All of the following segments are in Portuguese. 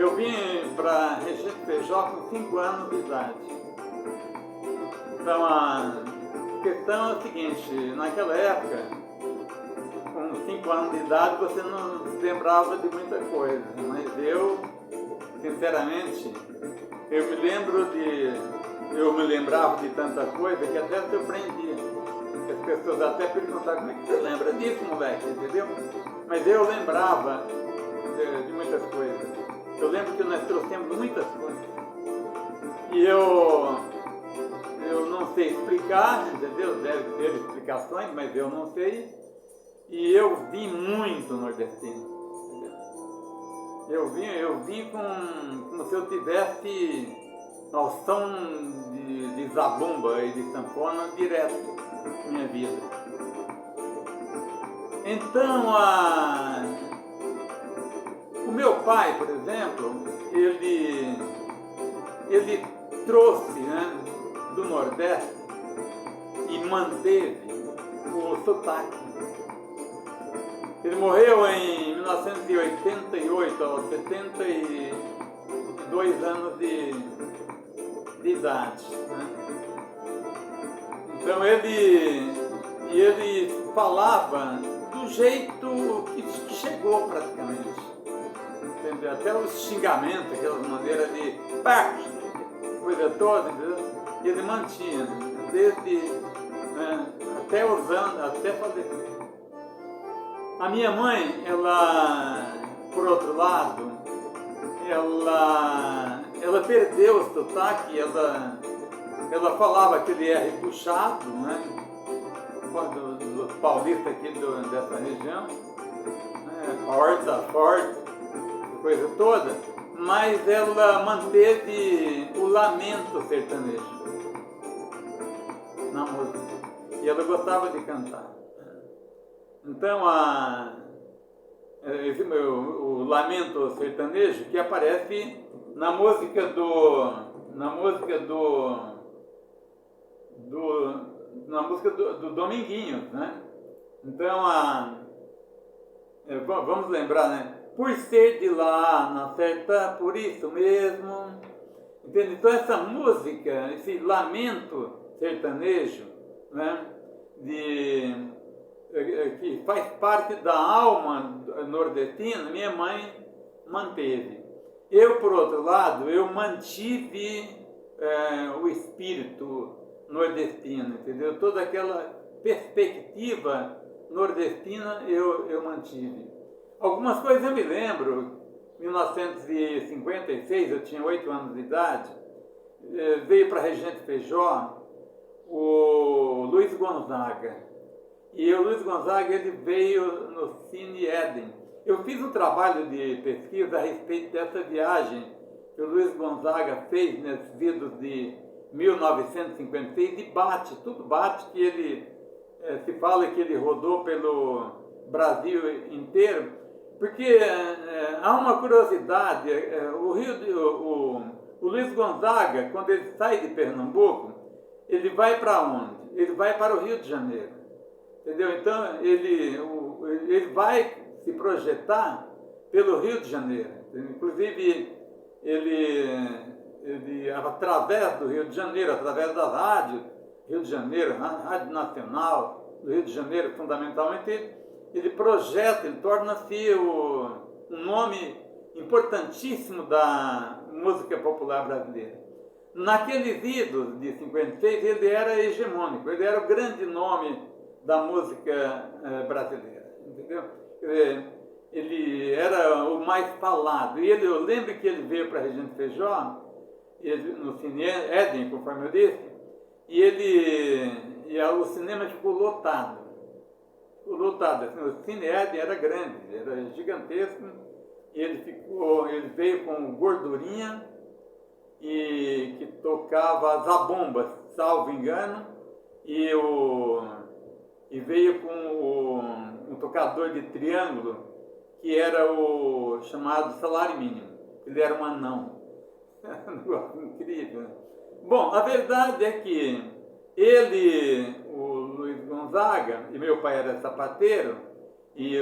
Eu vim para Regente Feijó com 5 anos de idade. Então a questão é a seguinte, naquela época, com 5 anos de idade, você não se lembrava de muita coisa, mas eu, sinceramente, eu me lembrava de tanta coisa que até surpreendia. As pessoas até perguntavam, como é que você lembra disso, moleque, entendeu? Mas eu lembrava de muitas coisas. Eu lembro que nós trouxemos muitas coisas. E eu não sei explicar, entendeu? Deve ter explicações, mas eu não sei. E eu vi muito nordestino. Entendeu? Eu vi como se eu tivesse ao som de zabumba e de sanfona direto na minha vida. Então, o meu pai, por exemplo, ele trouxe, né, do Nordeste e manteve o sotaque. Ele morreu em 1988, aos 72 anos de idade. Né? Então ele falava do jeito que chegou praticamente. Entendeu? Até os xingamentos, aquelas maneiras de coisa toda, entendeu? Ele mantinha, desde até usando, até fazer. A minha mãe, ela, por outro lado, ela perdeu o sotaque, ela falava aquele R puxado, né? Dos paulistas aqui dessa região, né? Forte, coisa toda, mas ela manteve o lamento sertanejo na música, e ela gostava de cantar. Então, o lamento sertanejo que aparece na música do Dominguinhos, né? Então, vamos lembrar, né? Por ser de lá, na certa, por isso mesmo. Entende? Então, essa música, esse lamento sertanejo, né? Que faz parte da alma nordestina, minha mãe manteve. Eu, por outro lado, eu mantive o espírito nordestino, entendeu? Toda aquela perspectiva nordestina eu mantive. Algumas coisas eu me lembro. Em 1956, eu tinha 8 anos de idade, veio para Regente Feijó o Luiz Gonzaga. E o Luiz Gonzaga, ele veio no Cine Éden. Eu fiz um trabalho de pesquisa a respeito dessa viagem que o Luiz Gonzaga fez nesses idos de 1956, e tudo bate, que ele se fala que ele rodou pelo Brasil inteiro, porque há uma curiosidade, o Luiz Gonzaga, quando ele sai de Pernambuco, ele vai para onde? Ele vai para o Rio de Janeiro. Entendeu? Então, ele vai se projetar pelo Rio de Janeiro. Inclusive, ele, através do Rio de Janeiro, através da rádio Rio de Janeiro, Rádio Nacional do Rio de Janeiro, fundamentalmente, ele projeta, ele torna-se um nome importantíssimo da música popular brasileira. Naqueles idos de 56, ele era hegemônico, ele era o grande nome da música brasileira, entendeu? Ele era o mais falado. E eu lembro que ele veio para a Regente Feijó, no Cine Éden, conforme eu disse, e o cinema ficou lotado. Ficou lotado. Assim, o Cine Éden era grande, era gigantesco, e ele veio com Gordurinha, e que tocava zabumba, salvo engano, e veio com um tocador de triângulo, que era o chamado salário mínimo. Ele era um anão. Um negócio incrível. Bom, a verdade é que o Luiz Gonzaga, e meu pai era sapateiro, e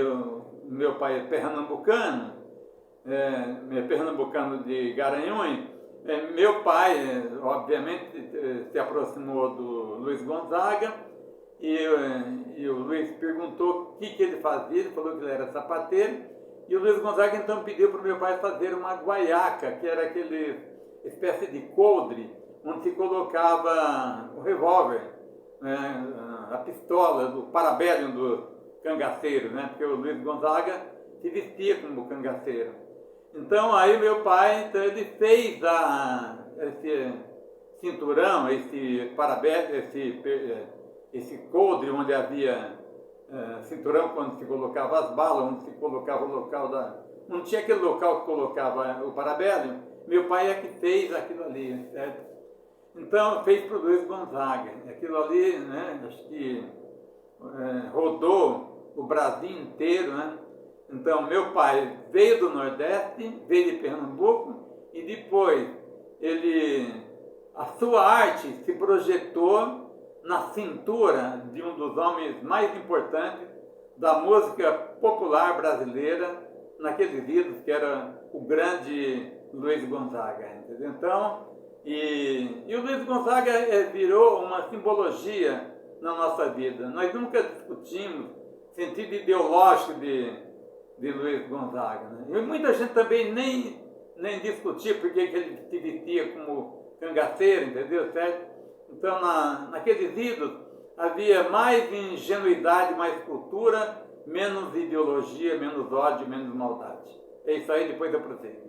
meu pai é pernambucano, pernambucano de Garanhuns, meu pai, obviamente, se aproximou do Luiz Gonzaga e o Luiz perguntou o que ele fazia, ele falou que ele era sapateiro, e o Luiz Gonzaga então pediu para o meu pai fazer uma guaiaca, que era aquele espécie de coldre, onde se colocava o revólver, né, a pistola, o parabellum do cangaceiro, né, porque o Luiz Gonzaga se vestia como cangaceiro. Então aí meu pai, então, ele fez esse cinturão, esse parabellum, esse coldre onde havia cinturão quando se colocava as balas, onde se colocava o local não tinha aquele local que colocava o parabellum, meu pai é que fez aquilo ali, certo? Então fez para o Luiz Gonzaga, aquilo ali, né, acho que rodou o Brasil inteiro, né? Então meu pai veio do Nordeste, veio de Pernambuco e depois a sua arte se projetou na cintura de um dos homens mais importantes da música popular brasileira naqueles idos, que era o grande Luiz Gonzaga, entendeu? Então, e o Luiz Gonzaga virou uma simbologia na nossa vida. Nós nunca discutimos sentido ideológico de Luiz Gonzaga, né? E muita gente também nem discutia porque ele se vestia como cangaceiro, entendeu? Certo? Então, naqueles ídolos, havia mais ingenuidade, mais cultura, menos ideologia, menos ódio, menos maldade. É isso aí, depois eu prossigo.